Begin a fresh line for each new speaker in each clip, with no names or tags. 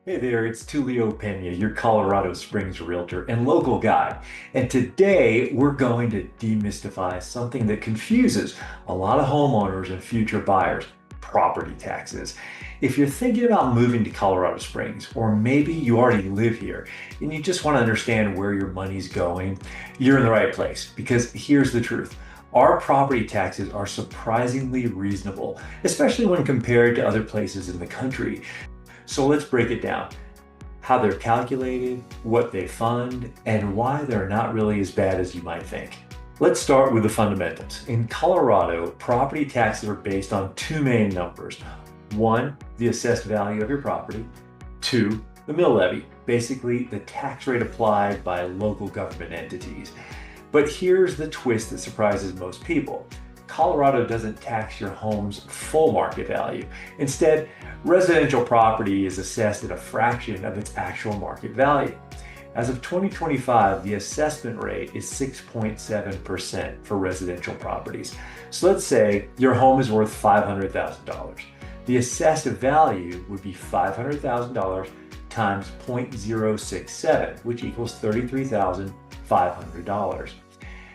Hey there, it's Tulio Pena, your Colorado Springs realtor and local guide. And today we're going to demystify something that confuses a lot of homeowners and future buyers, property taxes. If you're thinking about moving to Colorado Springs, or maybe you already live here and you just want to understand where your money's going, you're in the right place because here's the truth. Our property taxes are surprisingly reasonable, especially when compared to other places in the country. So let's break it down. How they're calculated, what they fund, and why they're not really as bad as you might think. Let's start with the fundamentals. In Colorado, property taxes are based on two main numbers. One, the assessed value of your property. Two, the mill levy, basically the tax rate applied by local government entities. But here's the twist that surprises most people. Colorado doesn't tax your home's full market value. Instead, residential property is assessed at a fraction of its actual market value. As of 2025, the assessment rate is 6.7% for residential properties. So let's say your home is worth $500,000. The assessed value would be $500,000 times 0.067, which equals $33,500.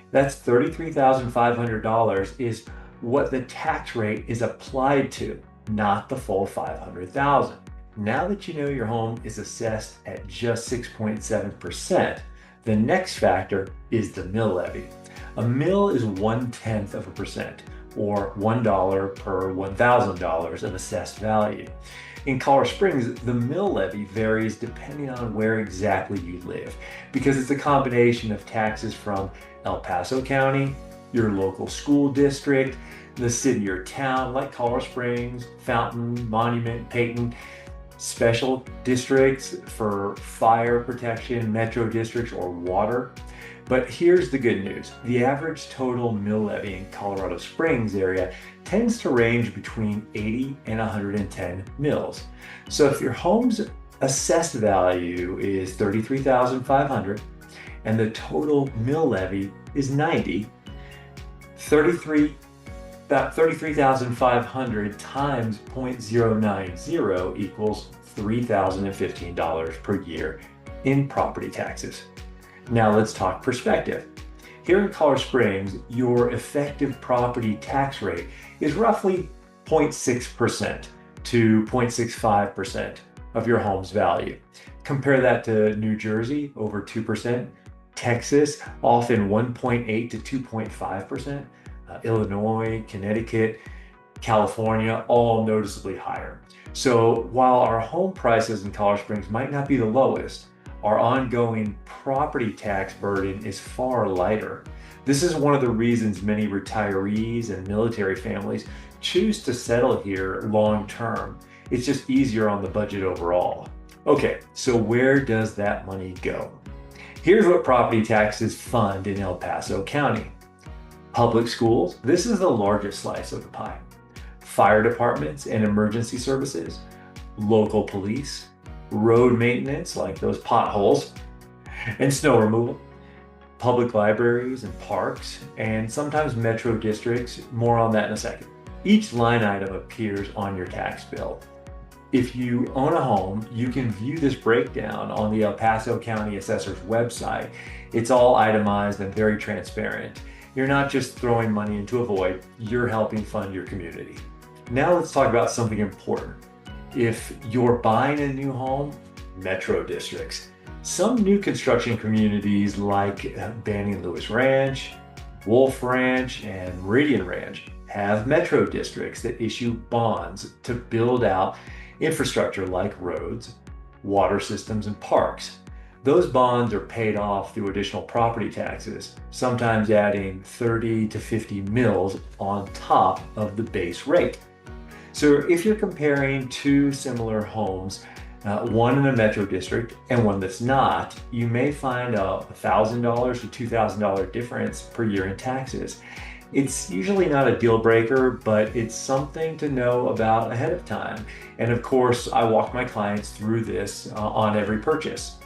That's $33,500 is what the tax rate is applied to, not the full 500,000. Now that you know your home is assessed at just 6.7%, the next factor is the mill levy. A mill is 1/10%, or $1 per $1,000 of assessed value. In Colorado Springs, the mill levy varies depending on where exactly you live, because it's a combination of taxes from El Paso County, your local school district, the city or town like Colorado Springs, Fountain, Monument, Peyton, special districts for fire protection, metro districts, or water. But here's the good news. The average total mill levy in Colorado Springs area tends to range between 80 and 110 mills. So if your home's assessed value is 33,500 and the total mill levy is 90, 33 about 33,500 times 0.090 equals $3,015 per year in property taxes. Now let's talk perspective. Here in Colorado Springs, your effective property tax rate is roughly 0.6% to 0.65% of your home's value. Compare that to New Jersey, over 2%, Texas, often 1.8 to 2.5%, Illinois, Connecticut, California, all noticeably higher. So while our home prices in Colorado Springs might not be the lowest, our ongoing property tax burden is far lighter. This is one of the reasons many retirees and military families choose to settle here long term. It's just easier on the budget overall. Okay, so where does that money go? Here's what property taxes fund in El Paso County. Public schools, this is the largest slice of the pie. Fire departments and emergency services, local police, road maintenance, like those potholes, and snow removal, public libraries and parks, and sometimes metro districts. More on that in a second. Each line item appears on your tax bill. If you own a home, you can view this breakdown on the El Paso County Assessor's website. It's all itemized and very transparent. You're not just throwing money into a void, you're helping fund your community. Now let's talk about something important. If you're buying a new home, metro districts. Some new construction communities like Banning Lewis Ranch, Wolf Ranch, and Meridian Ranch have metro districts that issue bonds to build out infrastructure like roads, water systems, and parks. Those bonds are paid off through additional property taxes, sometimes adding 30 to 50 mills on top of the base rate. So if you're comparing two similar homes, one in a metro district and one that's not, you may find a $1,000 to $2,000 difference per year in taxes. It's usually not a deal breaker, but it's something to know about ahead of time. And of course, I walk my clients through this on every purchase.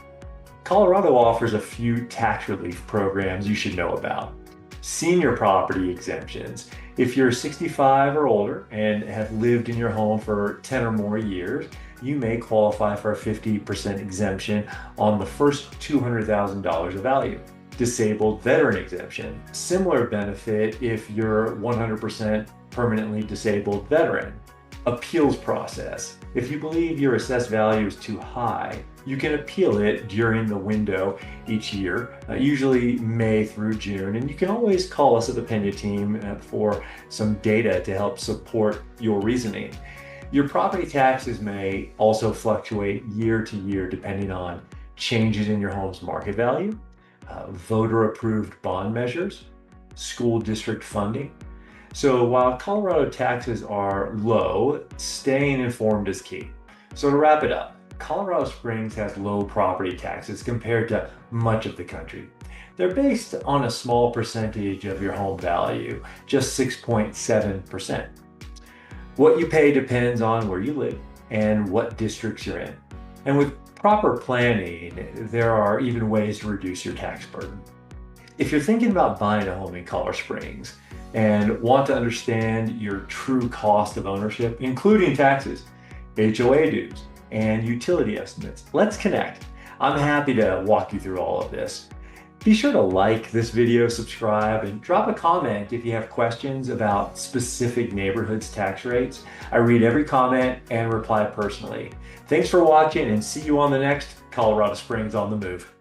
Colorado offers a few tax relief programs you should know about. Senior property exemptions. If you're 65 or older and have lived in your home for 10 or more years, you may qualify for a 50% exemption on the first $200,000 of value. Disabled veteran exemption, similar benefit if you're 100% permanently disabled veteran. Appeals process. If you believe your assessed value is too high, you can appeal it during the window each year, usually May through June, and you can always call us at the Pena team for some data to help support your reasoning. Your property taxes may also fluctuate year to year depending on changes in your home's market value, voter-approved bond measures, school district funding. So while Colorado taxes are low, staying informed is key. So to wrap it up, Colorado Springs has low property taxes compared to much of the country. They're based on a small percentage of your home value, just 6.7%. What you pay depends on where you live and what districts you're in. And with proper planning, there are even ways to reduce your tax burden. If you're thinking about buying a home in Colorado Springs and want to understand your true cost of ownership, including taxes, HOA dues, and utility estimates, let's connect. I'm happy to walk you through all of this. Be sure to like this video, subscribe, and drop a comment if you have questions about specific neighborhoods' tax rates. I read every comment and reply personally. Thanks for watching, and see you on the next Colorado Springs on the Move.